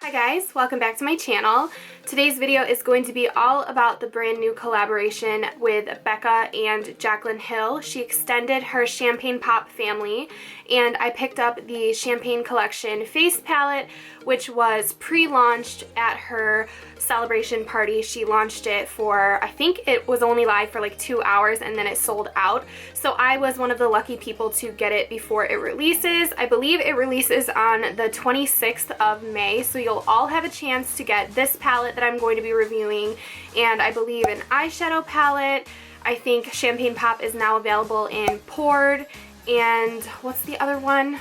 Hi guys, welcome back to my channel. Today's video is going to be all about the brand new collaboration with BECCA and Jaclyn Hill. She extended her Champagne Pop family, and I picked up the Champagne Collection face palette, which was pre-launched at her celebration party. She launched it for, I think it was only live for like 2 hours and then it sold out. So I was one of the lucky people to get it before it releases. I believe it releases on the 26th of May, so you'll all have a chance to get this palette that I'm going to be reviewing, and I believe an eyeshadow palette. I think Champagne Pop is now available in poured, and what's the other one?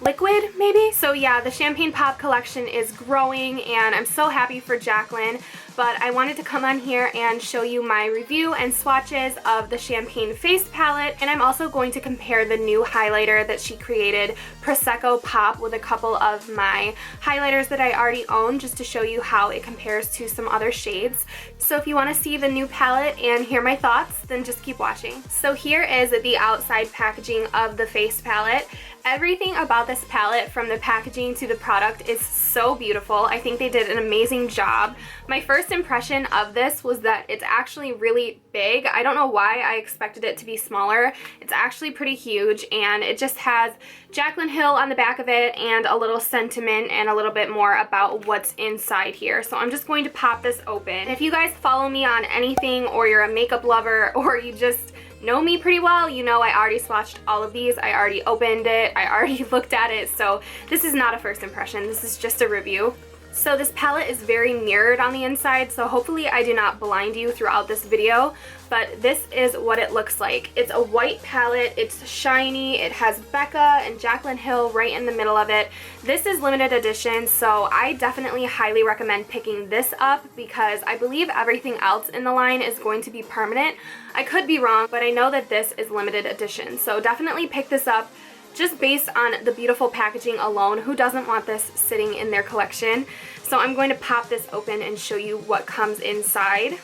Liquid, maybe? So yeah, the Champagne Pop collection is growing, and I'm so happy for Jaclyn, but I wanted to come on here and show you my review and swatches of the Champagne face palette, and I'm also going to compare the new highlighter that she created, Prosecco Pop, with a couple of my highlighters that I already own, just to show you how it compares to some other shades. So if you want to see the new palette and hear my thoughts, then just keep watching. So here is the outside packaging of the face palette. Everything about this palette, from the packaging to the product, is so beautiful. I think they did an amazing job. My first impression of this was that it's actually really big. I don't know why I expected it to be smaller. It's actually pretty huge, and it just has Jaclyn Hill on the back of it and a little sentiment and a little bit more about what's inside here. So I'm just going to pop this open. If you guys follow me on anything, or you're a makeup lover, or you just know me pretty well, you know I already swatched all of these. I already opened it, I already looked at it, so this is not a first impression, this is just a review. So this palette is very mirrored on the inside, so hopefully I do not blind you throughout this video, but this is what it looks like. It's a white palette, it's shiny, it has BECCA and Jaclyn Hill right in the middle of it. This is limited edition, so I definitely highly recommend picking this up because I believe everything else in the line is going to be permanent. I could be wrong, but I know that this is limited edition, so definitely pick this up. Just based on the beautiful packaging alone, who doesn't want this sitting in their collection? So I'm going to pop this open and show you what comes inside.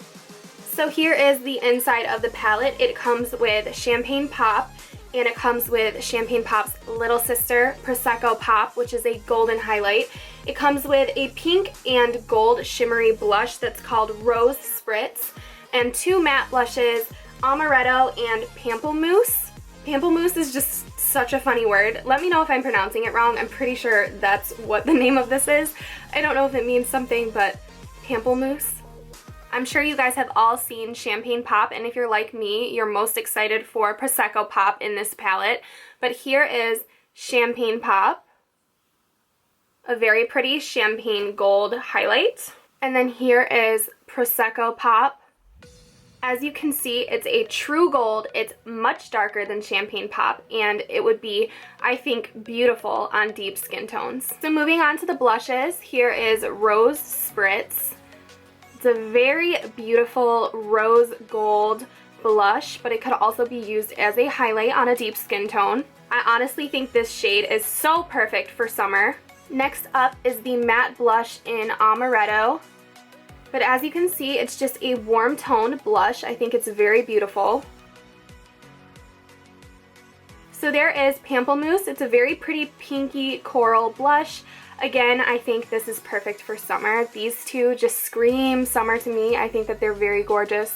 So here is the inside of the palette. It comes with Champagne Pop, and it comes with Champagne Pop's little sister, Prosecco Pop, which is a golden highlight. It comes with a pink and gold shimmery blush that's called Rose Spritz, and two matte blushes, Amaretto and Pamplemousse. Pamplemousse is just such a funny word. Let me know if I'm pronouncing it wrong. I'm pretty sure that's what the name of this is. I don't know if it means something, but Pamplemousse. I'm sure you guys have all seen Champagne Pop, and if you're like me, you're most excited for Prosecco Pop in this palette. But here is Champagne Pop, a very pretty champagne gold highlight. And then here is Prosecco Pop. As you can see, it's a true gold. It's much darker than Champagne Pop, and it would be, I think, beautiful on deep skin tones. So moving on to the blushes, here is Rose Spritz. It's a very beautiful rose gold blush, but it could also be used as a highlight on a deep skin tone. I honestly think this shade is so perfect for summer. Next up is the matte blush in Amaretto. But as you can see, it's just a warm toned blush. I think it's very beautiful. So there is Pamplemousse. It's a very pretty pinky coral blush. Again, I think this is perfect for summer. These two just scream summer to me. I think that they're very gorgeous.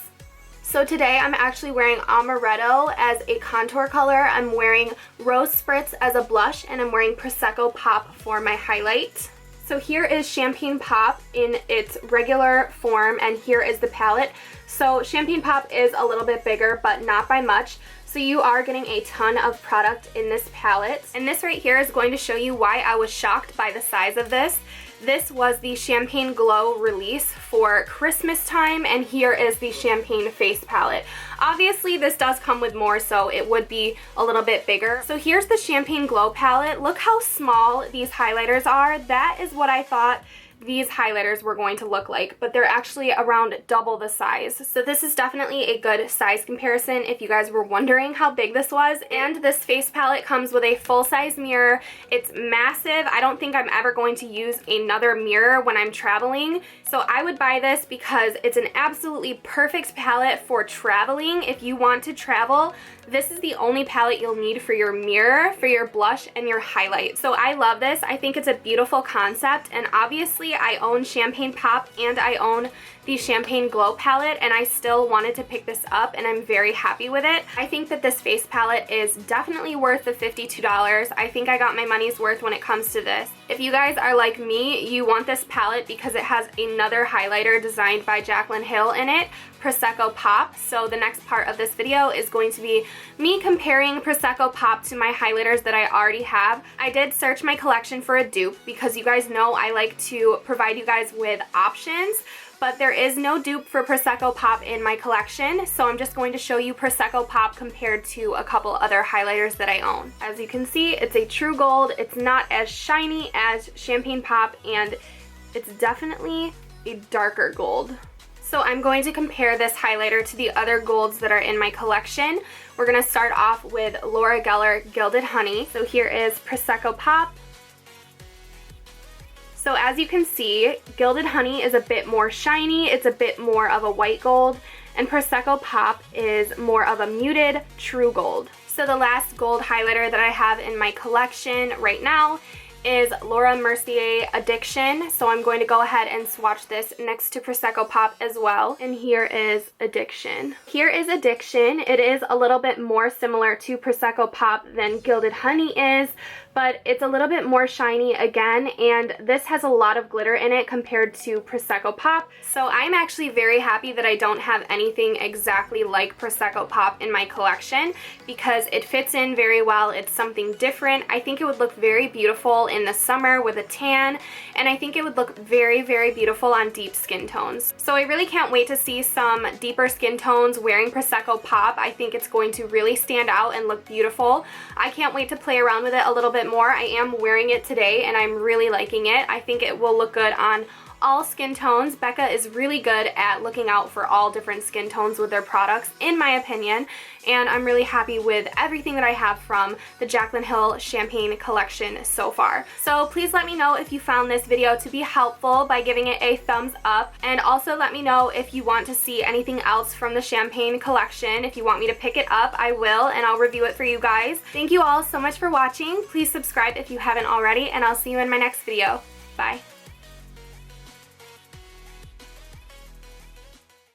So today I'm actually wearing Amaretto as a contour color. I'm wearing Rose Spritz as a blush, and I'm wearing Prosecco Pop for my highlight. So here is Champagne Pop in its regular form, and here is the palette. So Champagne Pop is a little bit bigger, but not by much. So you are getting a ton of product in this palette. And this right here is going to show you why I was shocked by the size of this. This was the Champagne Glow release for Christmas time, and here is the Champagne face palette. Obviously this does come with more, so it would be a little bit bigger. So here's the Champagne Glow palette. Look how small these highlighters are. That is what I thought these highlighters were going to look like, but they're actually around double the size. So this is definitely a good size comparison if you guys were wondering how big this was. And this face palette comes with a full-size mirror. It's massive. I don't think I'm ever going to use another mirror when I'm traveling, so I would buy this because it's an absolutely perfect palette for traveling. If you want to travel, this is the only palette you'll need for your mirror, for your blush, and your highlight. So I love this. I think it's a beautiful concept, and obviously Obviously, I own Champagne Pop and I own the Champagne Glow palette, and I still wanted to pick this up, and I'm very happy with it. I think that this face palette is definitely worth the $52. I think I got my money's worth when it comes to this. If you guys are like me, you want this palette because it has another highlighter designed by Jaclyn Hill in it, Prosecco Pop. So the next part of this video is going to be me comparing Prosecco Pop to my highlighters that I already have. I did search my collection for a dupe because you guys know I like to provide you guys with options, but there is no dupe for Prosecco Pop in my collection, so I'm just going to show you Prosecco Pop compared to a couple other highlighters that I own. As you can see, it's a true gold. It's not as shiny as Champagne Pop, and it's definitely a darker gold. So I'm going to compare this highlighter to the other golds that are in my collection. We're going to start off with Laura Geller Gilded Honey. So here is Prosecco Pop. So as you can see, Gilded Honey is a bit more shiny, it's a bit more of a white gold, and Prosecco Pop is more of a muted true gold. So the last gold highlighter that I have in my collection right now is Laura Mercier Addiction. So I'm going to go ahead and swatch this next to Prosecco Pop as well. And here is Addiction. Here is Addiction. It is a little bit more similar to Prosecco Pop than Gilded Honey is, but it's a little bit more shiny again, and this has a lot of glitter in it compared to Prosecco Pop. So I'm actually very happy that I don't have anything exactly like Prosecco Pop in my collection because it fits in very well. It's something different. I think it would look very beautiful in the summer with a tan, and I think it would look very, very beautiful on deep skin tones. So I really can't wait to see some deeper skin tones wearing Prosecco Pop. I think it's going to really stand out and look beautiful. I can't wait to play around with it a little bit more. I am wearing it today and I'm really liking it. I think it will look good on all skin tones. BECCA is really good at looking out for all different skin tones with their products, in my opinion, and I'm really happy with everything that I have from the Jaclyn Hill Champagne collection so far. So please let me know if you found this video to be helpful by giving it a thumbs up, and also let me know if you want to see anything else from the Champagne collection. If you want me to pick it up, I will, and I'll review it for you guys. Thank you all so much for watching. Please subscribe if you haven't already, and I'll see you in my next video. Bye.